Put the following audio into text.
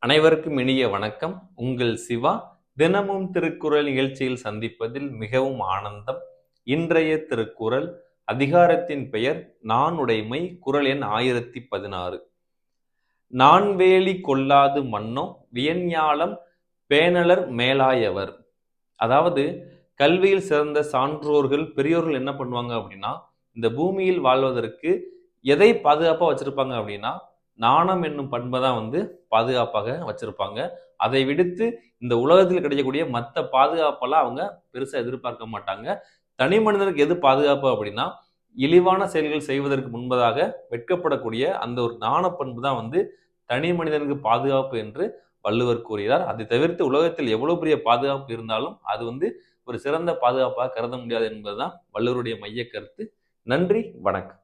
அனைவருக்கும் இனிய வணக்கம். உங்கள் சிவா. தினமும் திருக்குறள் நிகழ்ச்சியில் சந்திப்பதில் மிகவும் ஆனந்தம். இன்றைய திருக்குறள் அதிகாரத்தின் பெயர் நாணுடைமை. குறள் எண் 1016. நான்வேலி கொள்ளாது மன்னோ வியஞ்ஞாலம் பேணலர் மேலாயவர். அதாவது கல்வியில் சிறந்த சான்றோர்கள் பெரியோர்கள் என்ன பண்ணுவாங்க அப்படின்னா, இந்த பூமியில் வாழ்வதற்கு எதை பாதுகாப்பா வச்சிருப்பாங்க அப்படின்னா, நாணம் என்னும் பண்பை தான் பாதுகாப்பாக வச்சிருப்பாங்க. அதை விடுத்து இந்த உலகத்தில் கிடைக்கக்கூடிய மற்ற பாதுகாப்பெல்லாம் அவங்க பெருசா எதிர்பார்க்க மாட்டாங்க. தனி மனிதனுக்கு எது பாதுகாப்பு அப்படின்னா, இழிவான செயல்கள் செய்வதற்கு முன்பதாக வெட்கப்படக்கூடிய அந்த ஒரு நாண பண்பு தான் தனி மனிதனுக்கு பாதுகாப்பு என்று வள்ளுவர் கூறுகிறார். அதை தவிர்த்து உலகத்தில் எவ்வளவு பெரிய பாதுகாப்பு இருந்தாலும் அது ஒரு சிறந்த பாதுகாப்பாக கருத முடியாது என்பதுதான் வள்ளுவருடைய மைய கருத்து. நன்றி, வணக்கம்.